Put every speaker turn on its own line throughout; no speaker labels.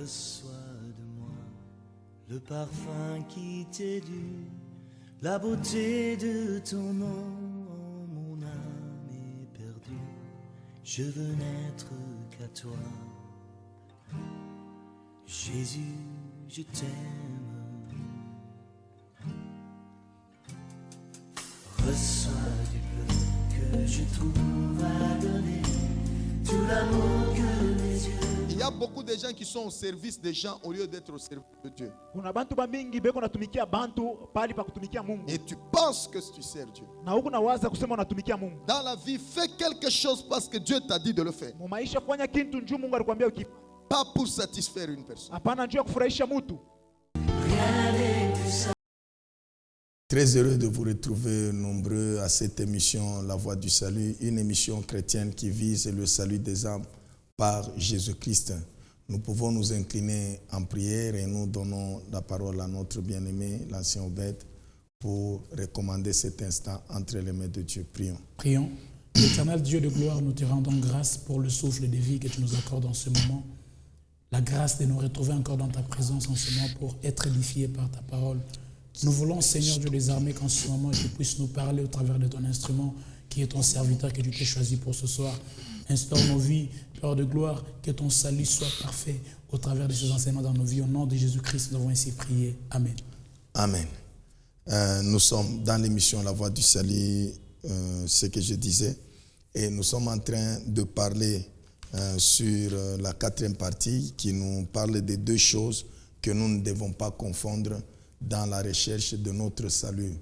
Reçois de moi le parfum qui t'est dû, la beauté de ton nom, oh, mon âme est perdue. Je veux n'être qu'à toi. Jésus, je t'aime. Reçois du peu que je trouve à donner, tout l'amour que mes yeux.
Il y a beaucoup de gens qui sont au service des gens au lieu d'être au service de Dieu. Et tu penses que tu sers Dieu. Dans la vie, fais quelque chose parce que Dieu t'a dit de le faire. Pas pour satisfaire une personne. Très heureux de vous retrouver nombreux à cette émission La Voix du Salut, une émission chrétienne qui vise le salut des âmes par Jésus-Christ. Nous pouvons nous incliner en prière et nous donnons la parole à notre bien-aimé, l'ancien Obed, pour recommander cet instant entre les mains de Dieu. Prions.
Prions. Éternel Dieu de gloire, nous te rendons grâce pour le souffle de vie que tu nous accordes en ce moment. La grâce de nous retrouver encore dans ta présence en ce moment pour être édifiés par ta parole. Nous voulons, Seigneur Dieu des armées, qu'en ce moment tu puisses nous parler au travers de ton instrument, qui est ton serviteur que tu t'es choisi pour ce soir. Instaure nos vies, Père de gloire, que ton salut soit parfait au travers de ces enseignements dans nos vies. Au nom de Jésus-Christ, nous avons ainsi prié. Amen.
Amen. Nous sommes dans l'émission La Voix du Salut, ce que je disais, et nous sommes en train de parler sur la 4e partie qui nous parle de deux choses que nous ne devons pas confondre dans la recherche de notre salut.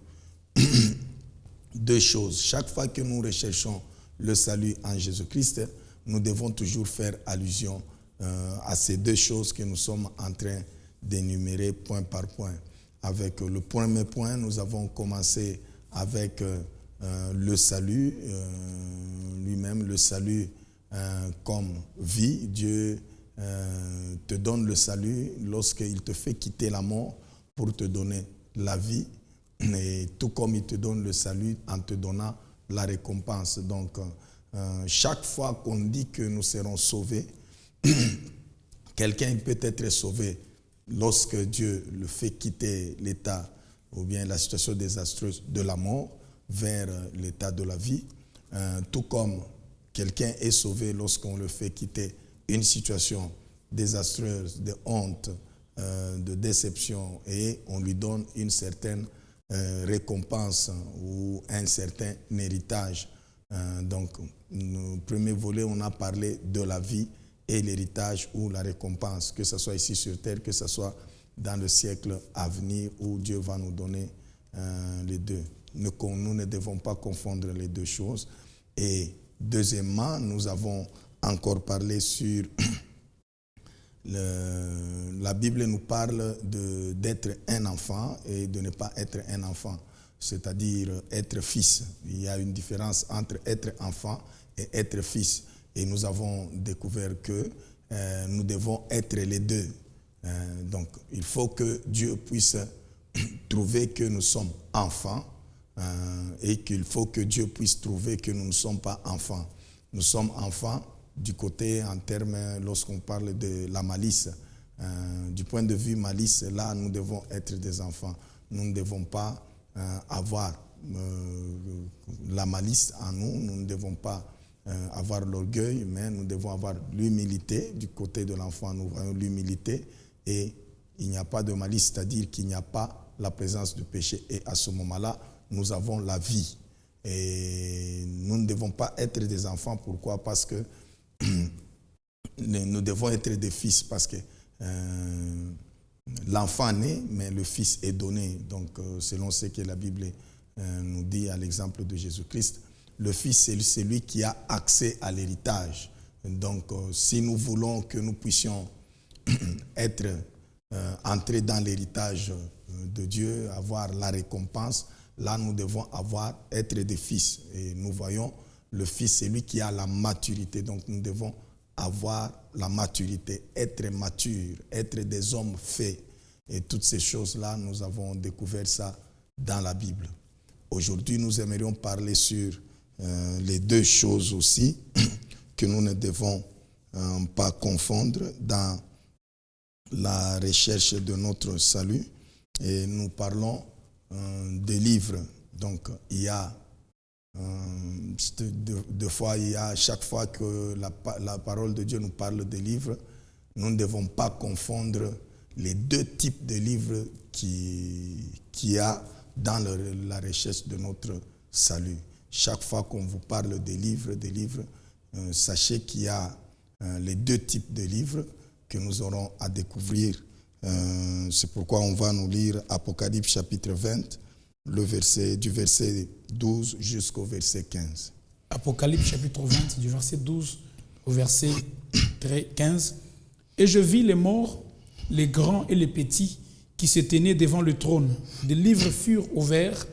Deux choses. Chaque fois que nous recherchons le salut en Jésus-Christ, nous devons toujours faire allusion à ces deux choses que nous sommes en train d'énumérer point par point. Avec le premier point, nous avons commencé avec le salut lui-même, le salut comme vie. Dieu te donne le salut lorsqu'il te fait quitter la mort pour te donner la vie, et tout comme il te donne le salut en te donnant la récompense. Donc, chaque fois qu'on dit que nous serons sauvés, quelqu'un peut être sauvé lorsque Dieu le fait quitter l'état ou bien la situation désastreuse de la mort vers l'état de la vie, tout comme quelqu'un est sauvé lorsqu'on le fait quitter une situation désastreuse, de honte, de déception, et on lui donne une certaine récompense ou un certain héritage. Donc, au premier volet, on a parlé de la vie et l'héritage ou la récompense, que ce soit ici sur terre, que ce soit dans le siècle à venir où Dieu va nous donner les deux. Nous ne devons pas confondre les deux choses. Et deuxièmement, nous avons encore parlé sur la Bible nous parle d'être un enfant et de ne pas être un enfant, c'est-à-dire être fils. Il y a une différence entre être enfant et être fils. Et nous avons découvert que nous devons être les deux. Donc, il faut que Dieu puisse trouver que nous sommes enfants et qu'il faut que Dieu puisse trouver que nous ne sommes pas enfants. Nous sommes enfants du côté, en termes, lorsqu'on parle de la malice, du point de vue malice, là, nous devons être des enfants. Nous ne devons pas avoir la malice en nous, nous ne devons pas avoir l'orgueil, mais nous devons avoir l'humilité. Du côté de l'enfant, nous voyons l'humilité et il n'y a pas de malice, c'est-à-dire qu'il n'y a pas la présence du péché. Et à ce moment-là, nous avons la vie. Et nous ne devons pas être des enfants. Pourquoi? Parce que nous devons être des fils, parce que l'enfant naît, mais le fils est donné. Donc, selon ce que la Bible nous dit à l'exemple de Jésus-Christ, le fils, c'est celui qui a accès à l'héritage. Donc, si nous voulons que nous puissions être entrer dans l'héritage de Dieu, avoir la récompense, là, nous devons être des fils. Et nous voyons, le fils, c'est lui qui a la maturité. Donc, nous devons avoir la maturité, être mature, être des hommes faits. Et toutes ces choses-là, nous avons découvert ça dans la Bible. Aujourd'hui, nous aimerions parler sur les deux choses aussi que nous ne devons pas confondre dans la recherche de notre salut et nous parlons des livres. Donc, il y a deux fois, chaque fois que la parole de Dieu nous parle des livres, nous ne devons pas confondre les deux types de livres qu'il y a dans la recherche de notre salut. Chaque fois qu'on vous parle des livres, sachez qu'il y a les deux types de livres que nous aurons à découvrir. C'est pourquoi on va nous lire Apocalypse chapitre 20, du verset 12 jusqu'au verset 15.
Apocalypse chapitre 20, du verset 12 au verset 15. Et je vis les morts, les grands et les petits, qui se tenaient devant le trône. Des livres furent ouverts,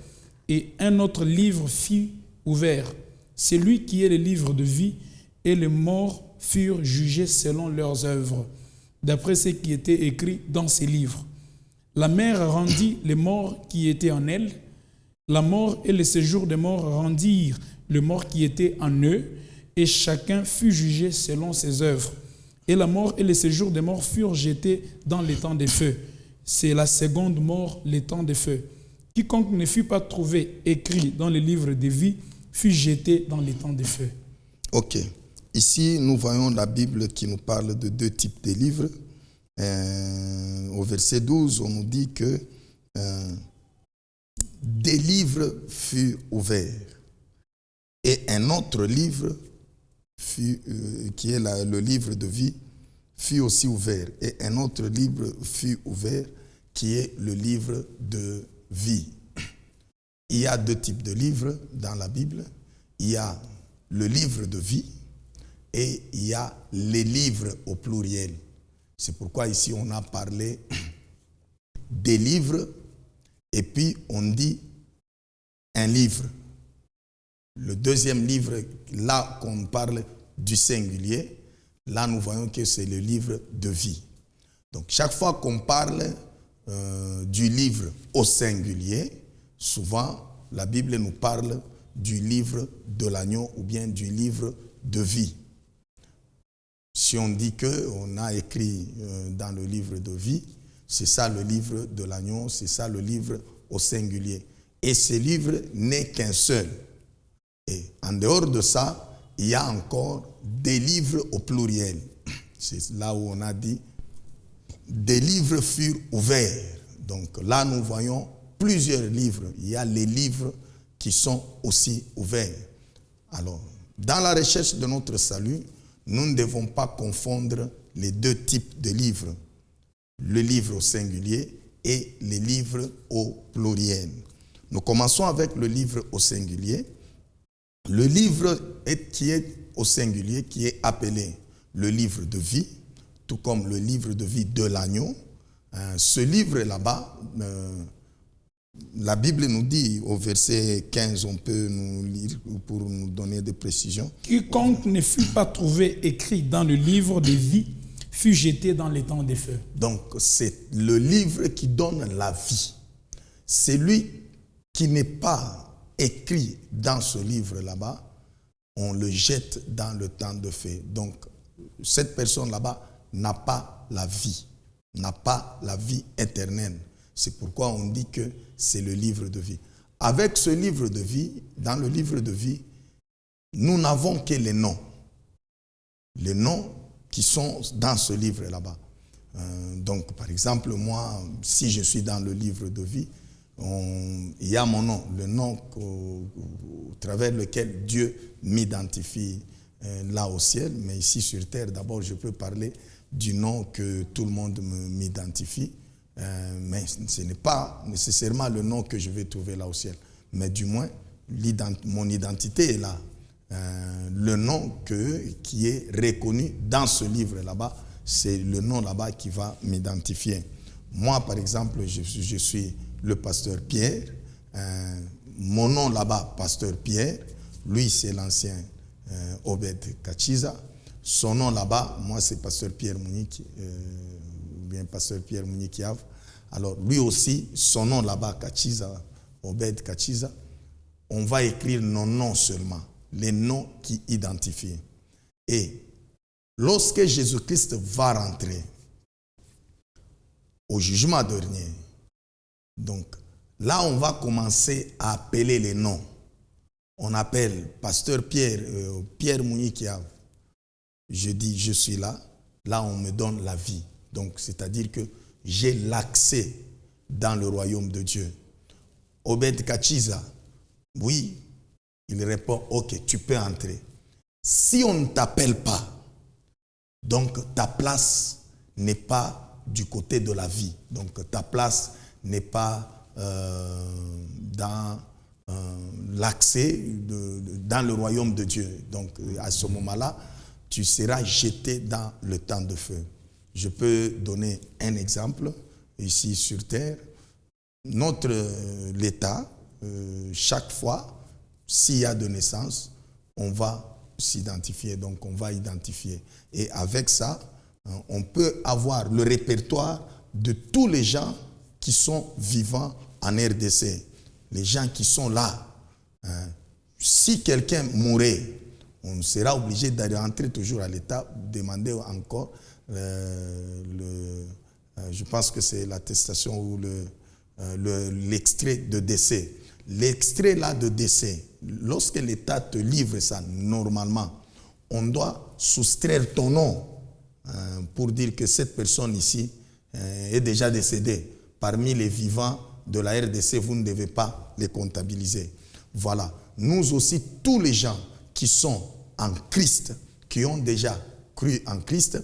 et un autre livre fut ouvert. C'est lui qui est le livre de vie, et les morts furent jugés selon leurs œuvres, d'après ce qui était écrit dans ces livres. La mer rendit les morts qui étaient en elle. La mort et le séjour des morts rendirent les morts qui étaient en eux, et chacun fut jugé selon ses œuvres. Et la mort et le séjour des morts furent jetés dans les temps des feux. C'est la seconde mort, les temps des feux. Quiconque ne fut pas trouvé écrit dans le livre de vie fut jeté dans les temps des feux.
Ok. Ici, nous voyons la Bible qui nous parle de deux types de livres. Au verset 12, on nous dit que des livres furent ouverts et un autre livre qui est le livre de vie fut aussi ouvert et un autre livre fut ouvert qui est le livre de vie. Il y a deux types de livres dans la Bible. Il y a le livre de vie et il y a les livres au pluriel. C'est pourquoi ici on a parlé des livres et puis on dit un livre. Le deuxième livre, là qu'on parle du singulier, là nous voyons que c'est le livre de vie. Donc chaque fois qu'on parle du livre au singulier, souvent la Bible nous parle du livre de l'agneau ou bien du livre de vie. Si on dit qu'on a écrit dans le livre de vie, c'est ça le livre de l'agneau, c'est ça le livre au singulier. Et ce livre n'est qu'un seul. Et en dehors de ça, il y a encore des livres au pluriel. C'est là où on a dit des livres furent ouverts. Donc là, nous voyons plusieurs livres. Il y a les livres qui sont aussi ouverts. Alors, dans la recherche de notre salut, nous ne devons pas confondre les deux types de livres. Le livre au singulier et les livres au pluriel. Nous commençons avec le livre au singulier. Le livre qui est au singulier, qui est appelé le livre de vie, tout comme le livre de vie de l'agneau. Ce livre là-bas, la Bible nous dit au verset 15, on peut nous lire pour nous donner des précisions.
Quiconque ne fut pas trouvé écrit dans le livre de vie fut jeté dans les temps des feux.
Donc c'est le livre qui donne la vie. Celui qui n'est pas écrit dans ce livre là-bas, on le jette dans le temps de feu. Donc cette personne là-bas n'a pas la vie, n'a pas la vie éternelle. C'est pourquoi on dit que c'est le livre de vie. Avec ce livre de vie, dans le livre de vie, nous n'avons que les noms. Les noms qui sont dans ce livre là-bas. Donc, par exemple, moi, si je suis dans le livre de vie, il y a mon nom, le nom au travers lequel Dieu m'identifie là au ciel. Mais ici sur terre, d'abord, je peux parler du nom que tout le monde m'identifie. Mais ce n'est pas nécessairement le nom que je vais trouver là au ciel. Mais du moins, mon identité est là. Le nom qui est reconnu dans ce livre là-bas, c'est le nom là-bas qui va m'identifier. Moi, par exemple, je suis le pasteur Pierre. Mon nom là-bas, pasteur Pierre. Lui, c'est l'ancien Obed Kachiza. Son nom là-bas, moi, c'est pasteur Pierre Mounique. Bien pasteur Pierre Mounikiav. Alors lui aussi, son nom là-bas, Kachiza, Obed Kachiza, on va écrire nos noms seulement, les noms qui identifient. Et lorsque Jésus-Christ va rentrer, au jugement dernier. Donc, là, on va commencer à appeler les noms. On appelle Pasteur Pierre, Pierre Mounikiav. Je dis, je suis là. Là, on me donne la vie. Donc, c'est-à-dire que j'ai l'accès dans le royaume de Dieu. Obed Kachiza, oui, il répond, ok, tu peux entrer. Si on ne t'appelle pas, donc ta place n'est pas du côté de la vie. Donc ta place n'est pas dans l'accès dans le royaume de Dieu. Donc à ce moment-là, tu seras jeté dans le temps de feu. Je peux donner un exemple ici sur terre. L'État, chaque fois, s'il y a de naissance, on va s'identifier, donc on va identifier. Et avec ça, on peut avoir le répertoire de tous les gens qui sont vivants en RDC, les gens qui sont là. Si quelqu'un mourait, on sera obligé d'aller rentrer toujours à l'État, demander encore je pense que c'est l'attestation ou l'extrait de décès. L'extrait là de décès, lorsque l'État te livre ça, normalement, on doit soustraire ton nom pour dire que cette personne ici est déjà décédée. Parmi les vivants de la RDC, vous ne devez pas les comptabiliser. Voilà. Nous aussi, tous les gens qui sont en Christ, qui ont déjà cru en Christ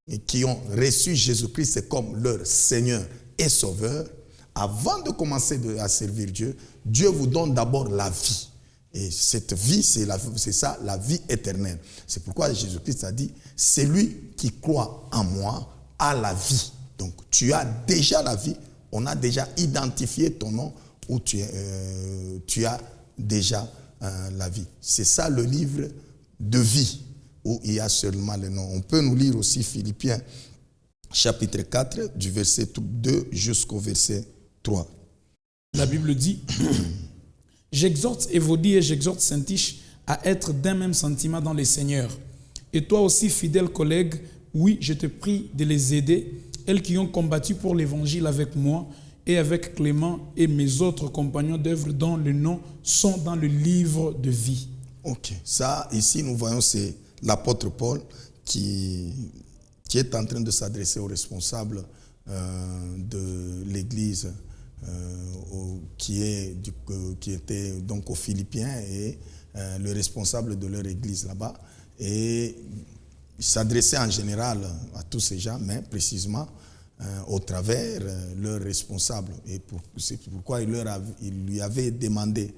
et qui ont reçu Jésus-Christ comme leur Seigneur et Sauveur, avant de commencer à servir Dieu, Dieu vous donne d'abord la vie. Et cette vie, c'est ça, la vie éternelle. C'est pourquoi Jésus-Christ a dit, c'est lui qui croit en moi a la vie. Donc tu as déjà la vie, on a déjà identifié ton nom où tu as déjà la vie. C'est ça le livre de vie où il y a seulement le nom. On peut nous lire aussi Philippiens chapitre 4 du verset 2 jusqu'au verset 3.
La Bible dit, j'exhorte Évodie et j'exhorte Syntyche à être d'un même sentiment dans les Seigneurs. Et toi aussi, fidèle collègue, oui, je te prie de les aider, elles qui ont combattu pour l'évangile avec moi et avec Clément et mes autres compagnons d'œuvre dont les noms sont dans le livre de vie.
Ok, ça ici nous voyons c'est l'apôtre Paul qui est en train de s'adresser aux responsables de l'église qui était donc aux Philippiens et le responsable de leur église là-bas. Et il s'adressait en général à tous ces gens, mais précisément au travers leurs responsables. Et c'est pourquoi il lui avait demandé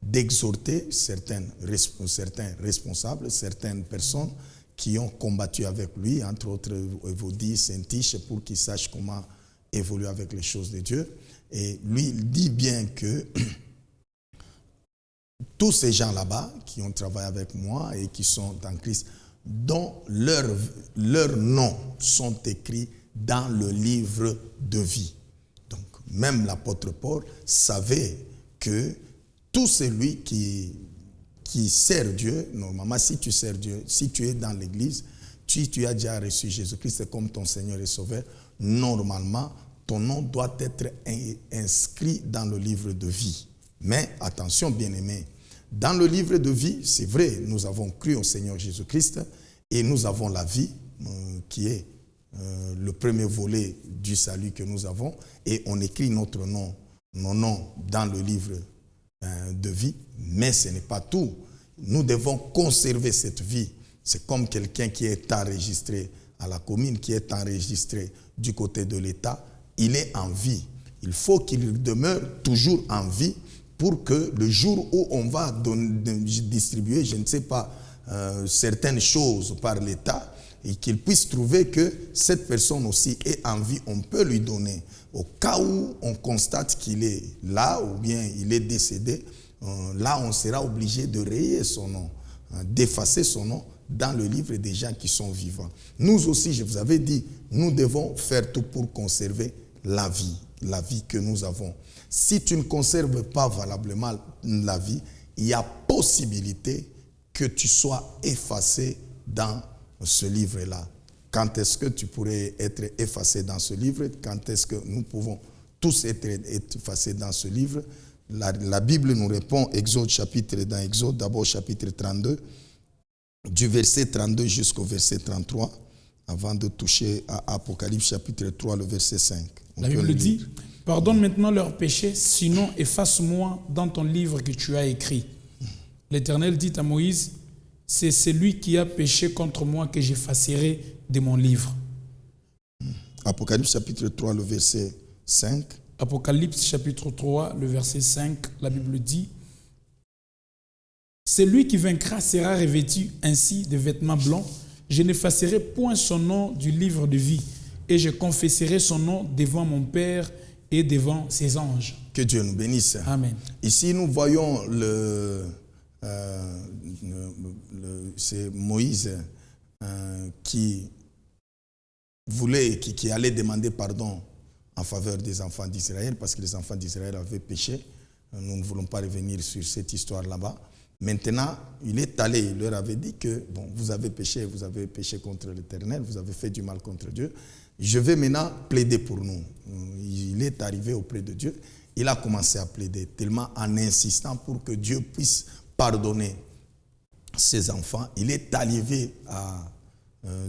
d'exhorter certains responsables, certaines personnes qui ont combattu avec lui, entre autres Évodie, Syntyche, pour qu'ils sachent comment évoluer avec les choses de Dieu. Et lui, il dit bien que tous ces gens là-bas qui ont travaillé avec moi et qui sont en Christ, dont leurs noms sont écrits dans le livre de vie. Donc, même l'apôtre Paul savait que tout celui qui sert Dieu, normalement, si tu sers Dieu, si tu es dans l'église, tu as déjà reçu Jésus-Christ comme ton Seigneur et Sauveur, normalement, ton nom doit être inscrit dans le livre de vie. Mais attention, bien-aimés, dans le livre de vie, c'est vrai, nous avons cru au Seigneur Jésus-Christ et nous avons la vie qui est le premier volet du salut que nous avons, et on écrit notre nom, nos noms dans le livre de vie, mais ce n'est pas tout. Nous devons conserver cette vie. C'est comme quelqu'un qui est enregistré à la commune, qui est enregistré du côté de l'État. Il est en vie. Il faut qu'il demeure toujours en vie pour que le jour où on va distribuer, je ne sais pas, certaines choses par l'État, et qu'il puisse trouver que cette personne aussi est en vie, on peut lui donner. Au cas où on constate qu'il est là ou bien il est décédé, là on sera obligé de rayer son nom, d'effacer son nom dans le livre des gens qui sont vivants. Nous aussi, je vous avais dit, nous devons faire tout pour conserver la vie que nous avons. Si tu ne conserves pas valablement la vie, il y a possibilité que tu sois effacé dans ce livre-là. quand est-ce que tu pourrais être effacé dans ce livre? Quand est-ce que nous pouvons tous être effacés dans ce livre? La Bible nous répond, dans Exode, d'abord chapitre 32, du verset 32 jusqu'au verset 33, avant de toucher à Apocalypse chapitre 3, le verset 5.
La Bible dit, « Pardonne maintenant leurs péchés, sinon efface-moi dans ton livre que tu as écrit. » L'Éternel dit à Moïse, « C'est celui qui a péché contre moi que j'effacerai de mon livre. »
Apocalypse chapitre 3, le verset 5.
Apocalypse chapitre 3, le verset 5, la Bible dit, « Celui qui vaincra sera revêtu ainsi de vêtements blancs. Je n'effacerai point son nom du livre de vie, et je confesserai son nom devant mon Père et devant ses anges. »
Que Dieu nous bénisse.
Amen.
Ici, nous voyons c'est Moïse qui voulait, qui allait demander pardon en faveur des enfants d'Israël, parce que les enfants d'Israël avaient péché. Nous ne voulons pas revenir sur cette histoire là-bas. Maintenant, il est allé, il leur avait dit que, bon, vous avez péché contre l'Éternel, vous avez fait du mal contre Dieu. Je vais maintenant plaider pour nous. Il est arrivé auprès de Dieu, il a commencé à plaider, tellement en insistant pour que Dieu puisse pardonner ses enfants. Il est arrivé à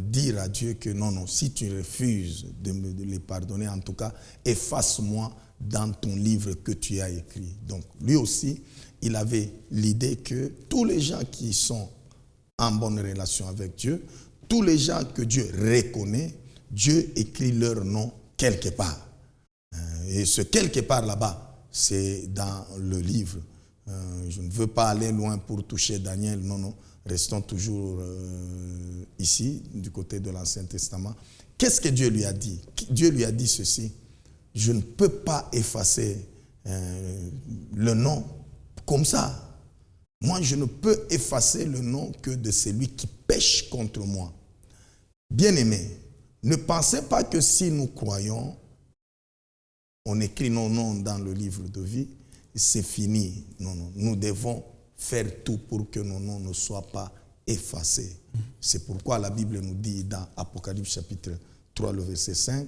dire à Dieu que non, si tu refuses de les pardonner, en tout cas, efface-moi dans ton livre que tu as écrit. Donc, lui aussi, il avait l'idée que tous les gens qui sont en bonne relation avec Dieu, tous les gens que Dieu reconnaît, Dieu écrit leur nom quelque part. Et ce quelque part là-bas, c'est dans le livre. Je ne veux pas aller loin pour toucher Daniel, non. Restons toujours ici, du côté de l'Ancien Testament. Qu'est-ce que Dieu lui a dit? Dieu lui a dit ceci: je ne peux pas effacer le nom comme ça. Moi, je ne peux effacer le nom que de celui qui pêche contre moi. Bien-aimés, ne pensez pas que si nous croyons, on écrit nos noms dans le livre de vie, c'est fini. Non, nous devons faire tout pour que nos noms ne soient pas effacés. C'est pourquoi la Bible nous dit dans Apocalypse chapitre 3, le verset 5,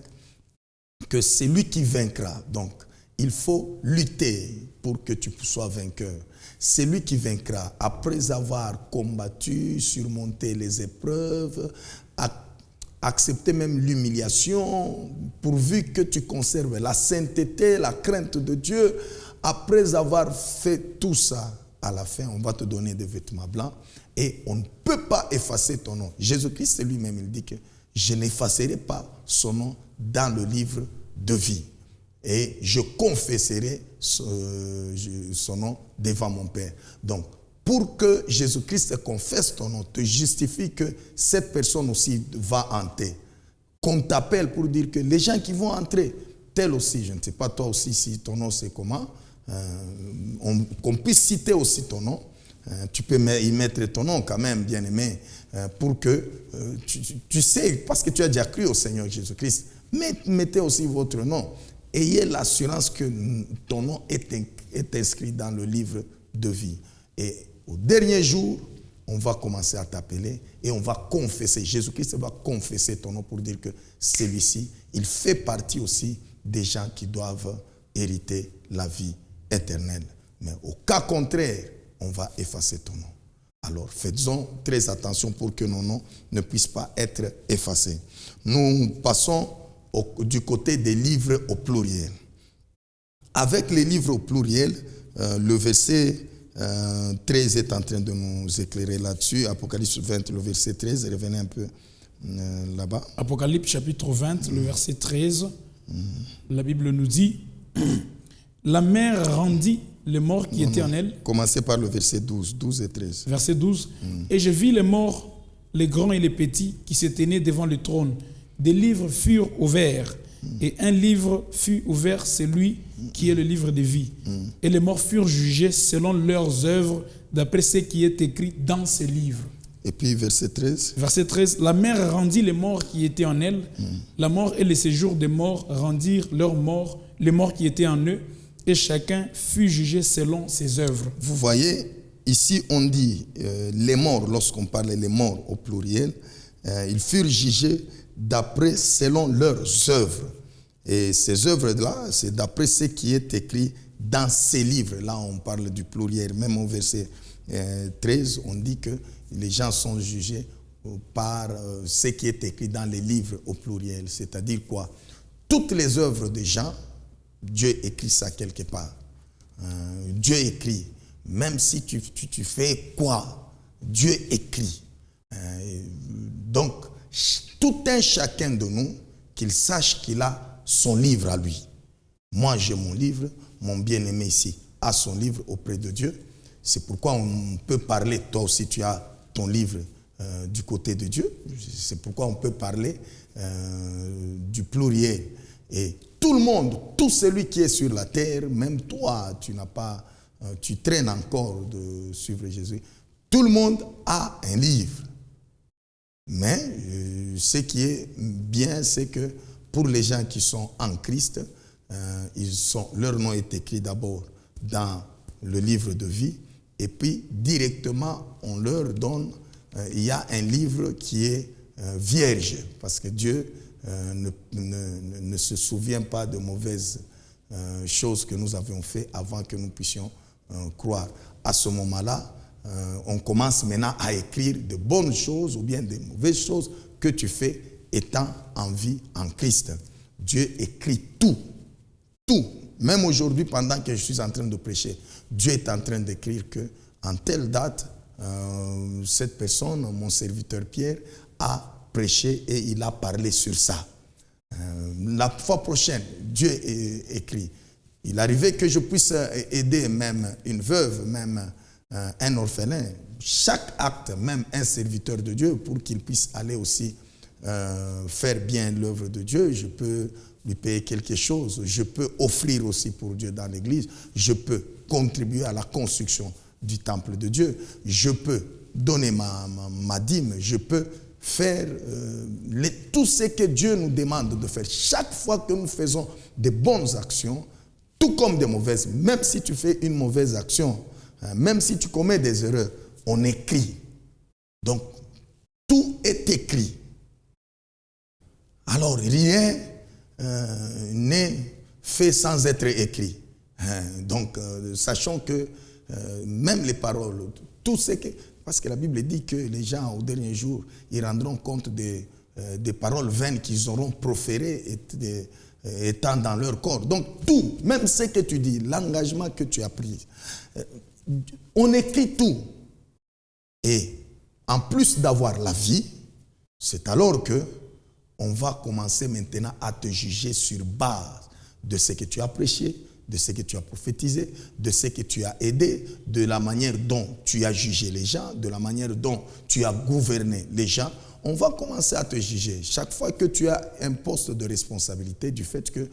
que c'est lui qui vaincra. Donc, il faut lutter pour que tu sois vainqueur. C'est lui qui vaincra après avoir combattu, surmonté les épreuves, accepter même l'humiliation, pourvu que tu conserves la sainteté, la crainte de Dieu. Après avoir fait tout ça, à la fin, on va te donner des vêtements blancs et on ne peut pas effacer ton nom. Jésus-Christ lui-même, il dit que je n'effacerai pas son nom dans le livre de vie. Et je confesserai son nom devant mon Père. Donc, pour que Jésus-Christ confesse ton nom, te justifie que cette personne aussi va entrer. Qu'on t'appelle pour dire que les gens qui vont entrer, tel aussi, je ne sais pas toi aussi si ton nom c'est comment, qu'on puisse citer aussi ton nom. Tu peux y mettre ton nom quand même, bien-aimé, pour que tu sais, parce que tu as déjà cru au Seigneur Jésus-Christ, mettez aussi votre nom. Ayez l'assurance que ton nom est inscrit dans le livre de vie. Et au dernier jour, on va commencer à t'appeler et on va confesser. Jésus-Christ va confesser ton nom pour dire que celui-ci, il fait partie aussi des gens qui doivent hériter la vie éternelle. Mais au cas contraire, on va effacer ton nom. Alors, faisons très attention pour que nos noms ne puissent pas être effacés. Nous passons du côté des livres au pluriel. Avec les livres au pluriel, le verset 13 est en train de nous éclairer là-dessus. Apocalypse 20, le verset 13, revenez un peu là-bas.
Apocalypse chapitre 20, le verset 13, la Bible nous dit, la mer rendit les morts qui étaient en elle.
Commencez par le verset 12 et 13.
Verset 12. Et je vis les morts, les grands et les petits, qui se tenaient devant le trône. Des livres furent ouverts, et un livre fut ouvert, c'est lui qui est le livre de vie. Et les morts furent jugés selon leurs œuvres, d'après ce qui est écrit dans ces livres.
Et puis verset 13.
Verset 13. La mer rendit les morts qui étaient en elle. La mort et le séjour des morts rendirent leurs morts, les morts qui étaient en eux, et chacun fut jugé selon ses œuvres.
Vous voyez, ici on dit les morts, lorsqu'on parle des morts au pluriel, ils furent jugés d'après, selon leurs œuvres. Et ces œuvres-là, c'est d'après ce qui est écrit dans ces livres. Là, on parle du pluriel. Même au verset 13, on dit que les gens sont jugés par ce qui est écrit dans les livres au pluriel. C'est-à-dire quoi? Toutes les œuvres des gens, Dieu écrit ça quelque part. Dieu écrit. Même si tu fais quoi, Dieu écrit. Donc, tout un chacun de nous, qu'il sache qu'il a son livre à lui. Moi, j'ai mon livre, mon bien-aimé ici a son livre auprès de Dieu. C'est pourquoi on peut parler, toi aussi tu as ton livre du côté de Dieu. C'est pourquoi on peut parler du pluriel. Et tout le monde, tout celui qui est sur la terre, même toi, tu traînes encore de suivre Jésus. Tout le monde a un livre. Mais ce qui est bien, c'est que pour les gens qui sont en Christ, leur nom est écrit d'abord dans le livre de vie, et puis directement on leur donne, il y a un livre qui est vierge, parce que Dieu ne se souvient pas de mauvaises choses que nous avions fait avant que nous puissions croire. À ce moment-là, on commence maintenant à écrire de bonnes choses ou bien de mauvaises choses que tu fais étant en vie en Christ. Dieu écrit tout. Tout. Même aujourd'hui, pendant que je suis en train de prêcher, Dieu est en train d'écrire que en telle date, cette personne, mon serviteur Pierre, a prêché et il a parlé sur ça. La fois prochaine, Dieu écrit. Il arrivait que je puisse aider même une veuve, même un orphelin. Chaque acte, même un serviteur de Dieu, pour qu'il puisse aller aussi faire bien l'œuvre de Dieu, je peux lui payer quelque chose. Je peux offrir aussi pour Dieu dans l'église. Je peux contribuer à la construction du temple de Dieu. Je peux donner ma dîme. Je peux faire tout ce que Dieu nous demande de faire. Chaque fois que nous faisons de bonnes actions, tout comme des mauvaises, même si tu fais une mauvaise action, même si tu commets des erreurs, on écrit. Donc, tout est écrit. Alors, rien n'est fait sans être écrit. Donc, sachons que même les paroles, tout ce que... Parce que la Bible dit que les gens, au dernier jour, ils rendront compte des paroles vaines qu'ils auront proférées étant dans leur corps. Donc, tout, même ce que tu dis, l'engagement que tu as pris, on écrit tout. Et en plus d'avoir la vie, c'est alors que on va commencer maintenant à te juger sur base de ce que tu as prêché, de ce que tu as prophétisé, de ce que tu as aidé, de la manière dont tu as jugé les gens, de la manière dont tu as gouverné les gens. On va commencer à te juger. Chaque fois que tu as un poste de responsabilité, du fait que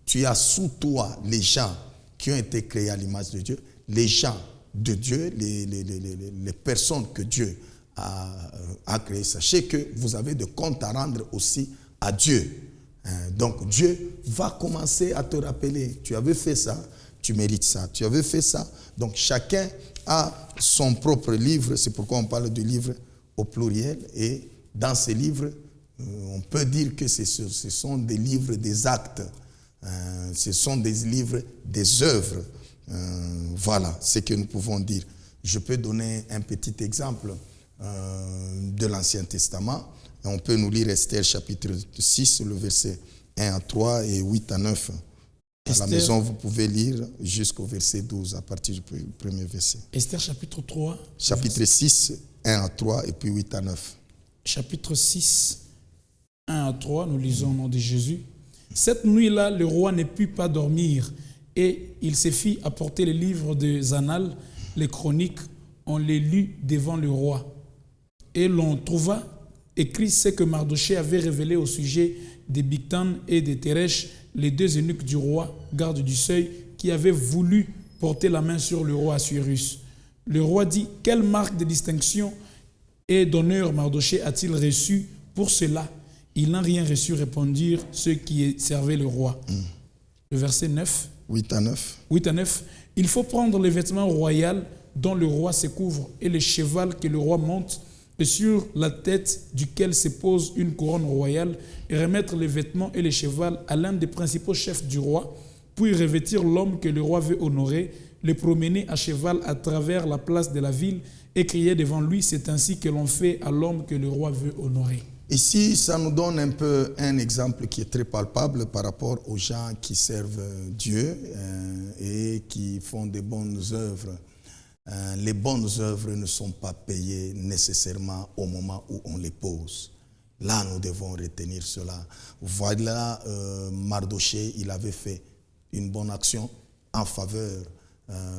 tu as sous toi les gens qui ont été créés à l'image de Dieu, les gens de Dieu, les personnes que Dieu a créées. Sachez que vous avez des comptes à rendre aussi à Dieu. Donc Dieu va commencer à te rappeler, tu avais fait ça, tu mérites ça, tu avais fait ça. Donc chacun a son propre livre, c'est pourquoi on parle du livre au pluriel. Et dans ces livres, on peut dire que ce sont des livres des actes, ce sont des livres des œuvres. Voilà ce que nous pouvons dire. Je peux donner un petit exemple de l'Ancien Testament. On peut nous lire Esther chapitre 6, le verset 1 à 3 et 8 à 9. À la maison, vous pouvez lire jusqu'au verset 12, à partir du premier verset.
Esther chapitre 3.
Chapitre 6, 1 à 3 et puis 8 à 9.
Chapitre 6, 1 à 3, nous lisons au nom de Jésus. Cette nuit-là, le roi ne put pas dormir et il se fit apporter les livres des annales, les chroniques. On les lut devant le roi. Et l'on trouva écrit ce que Mardochée avait révélé au sujet de Bigtan et de Teresh, les deux eunuques du roi, gardes du seuil, qui avaient voulu porter la main sur le roi Assuérus. Le roi dit, quelle marque de distinction et d'honneur Mardochée a-t-il reçu pour cela? Il n'a rien reçu, répondirent ceux qui servaient le roi. Le verset 9.
8 à 9.
8 à 9. Il faut prendre les vêtements royaux dont le roi se couvre et le cheval que le roi monte et sur la tête duquel se pose une couronne royale, et remettre les vêtements et les chevals à l'un des principaux chefs du roi, puis revêtir l'homme que le roi veut honorer, le promener à cheval à travers la place de la ville et crier devant lui, c'est ainsi que l'on fait à l'homme que le roi veut honorer.
Ici, ça nous donne un peu un exemple qui est très palpable par rapport aux gens qui servent Dieu et qui font des bonnes œuvres. Les bonnes œuvres ne sont pas payées nécessairement au moment où on les pose. Là, nous devons retenir cela. Voilà, Mardochée, il avait fait une bonne action en faveur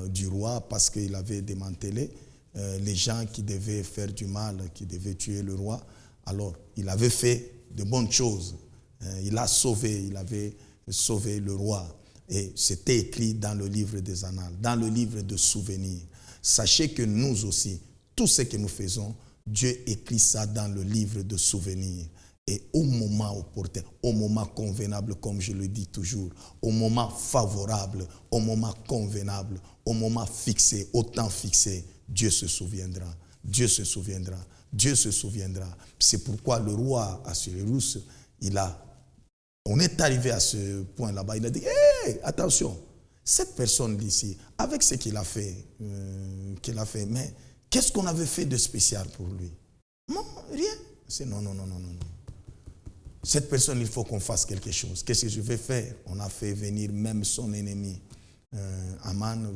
du roi parce qu'il avait démantelé les gens qui devaient faire du mal, qui devaient tuer le roi. Alors, il avait fait de bonnes choses. Il avait sauvé le roi. Et c'était écrit dans le livre des Annales, dans le livre de souvenirs. Sachez que nous aussi, tout ce que nous faisons, Dieu écrit ça dans le livre de souvenirs. Et au moment opportun, au moment convenable, comme je le dis toujours, au moment favorable, au moment convenable, au moment fixé, au temps fixé, Dieu se souviendra. Dieu se souviendra. Dieu se souviendra. C'est pourquoi le roi Assuérus, on est arrivé à ce point là-bas, il a dit, hey, attention, cette personne d'ici, avec ce qu'il a fait, mais qu'est-ce qu'on avait fait de spécial pour lui? Non, rien. C'est non. Cette personne, il faut qu'on fasse quelque chose. Qu'est-ce que je vais faire? On a fait venir même son ennemi. Aman,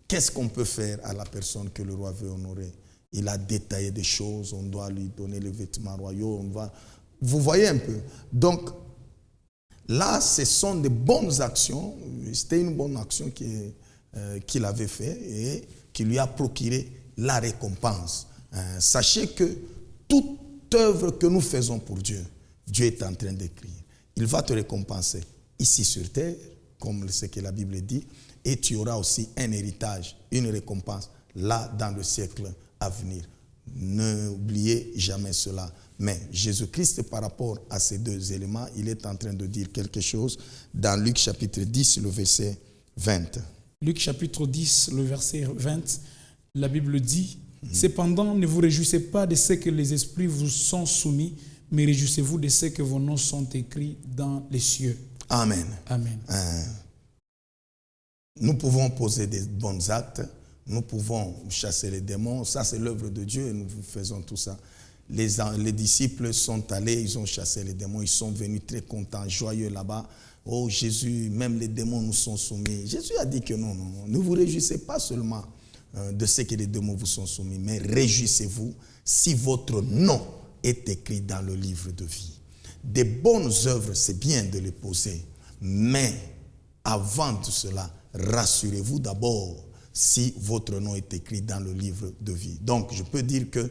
qu'est-ce qu'on peut faire à la personne que le roi veut honorer? Il a détaillé des choses, on doit lui donner les vêtements royaux, Vous voyez un peu. Donc, là, ce sont des bonnes actions. C'était une bonne action qu'il avait fait et qui lui a procuré la récompense. Sachez que toute œuvre que nous faisons pour Dieu, Dieu est en train d'écrire. Il va te récompenser ici sur terre, comme ce que la Bible dit, et tu auras aussi un héritage, une récompense, là, dans le siècle à venir. N'oubliez jamais cela. Mais Jésus-Christ, par rapport à ces deux éléments, il est en train de dire quelque chose dans Luc chapitre 10, le verset 20.
Luc chapitre 10, le verset 20, la Bible dit, « Cependant, ne vous réjouissez pas de ce que les esprits vous sont soumis, mais réjouissez-vous de ce que vos noms sont écrits dans les cieux. »
Amen.
Amen.
Nous pouvons poser des bons actes, nous pouvons chasser les démons, ça c'est l'œuvre de Dieu et nous faisons tout ça. Les disciples sont allés, ils ont chassé les démons, ils sont venus très contents, joyeux là-bas. Oh Jésus, même les démons nous sont soumis. Jésus a dit que non, ne vous réjouissez pas seulement de ce que les démons vous sont soumis, mais réjouissez-vous si votre nom est écrit dans le livre de vie. Des bonnes œuvres, c'est bien de les poser, mais avant tout cela, rassurez-vous d'abord si votre nom est écrit dans le livre de vie. Donc, je peux dire que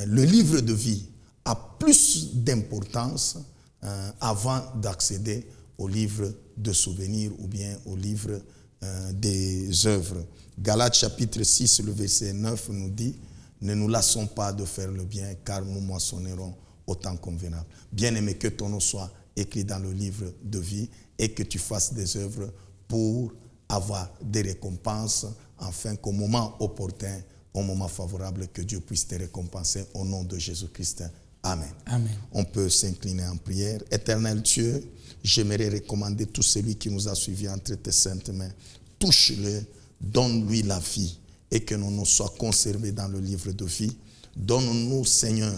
le livre de vie a plus d'importance avant d'accéder au livre de souvenirs ou bien au livre des œuvres. Galates chapitre 6, le verset 9 nous dit « Ne nous lassons pas de faire le bien, car nous moissonnerons au temps convenable. » Bien-aimé, que ton nom soit écrit dans le livre de vie et que tu fasses des œuvres pour avoir des récompenses, afin qu'au moment opportun, au moment favorable, que Dieu puisse te récompenser au nom de Jésus-Christ. Amen.
Amen.
On peut s'incliner en prière. Éternel Dieu, j'aimerais recommander tout celui qui nous a suivis entre tes saintes mains. Touche-le, donne-lui la vie et que nos noms soient conservés dans le livre de vie. Donne-nous, Seigneur,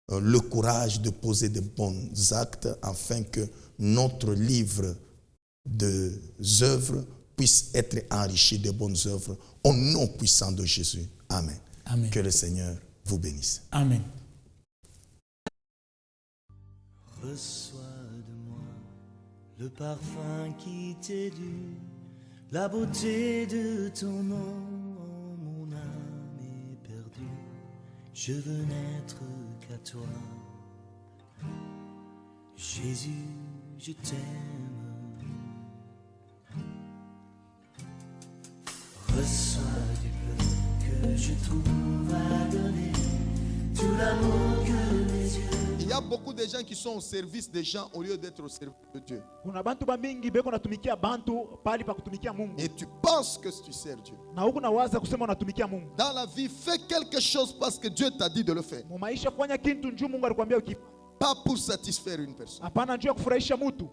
le courage de poser de bons actes afin que notre livre des œuvres puisse être enrichi de bonnes œuvres au nom puissant de Jésus. Amen.
Amen.
Que le Seigneur vous bénisse.
Amen.
Reçois de moi le parfum qui t'est dû, la beauté de ton nom, oh, mon âme est perdue. Je veux n'être qu'à toi. Jésus, je t'aime. Reçois du peu que je trouve à donner, tout l'amour que mes yeux.
Il y a beaucoup de gens qui sont au service des gens au lieu d'être au service de Dieu.
Kuna bantu bamingi beko natumikia bantu pali pa kutumikia Mungu.
Et tu penses que tu sers Dieu.
Na huku nawaza kusema unatumikia Mungu.
Dans la vie, fais quelque chose parce que Dieu t'a dit de le faire.
Mu maisha fanya kitu njoo Mungu alikwambia ukifanya.
Pas pour satisfaire une personne.
Hapana njoo kufurahisha mtu.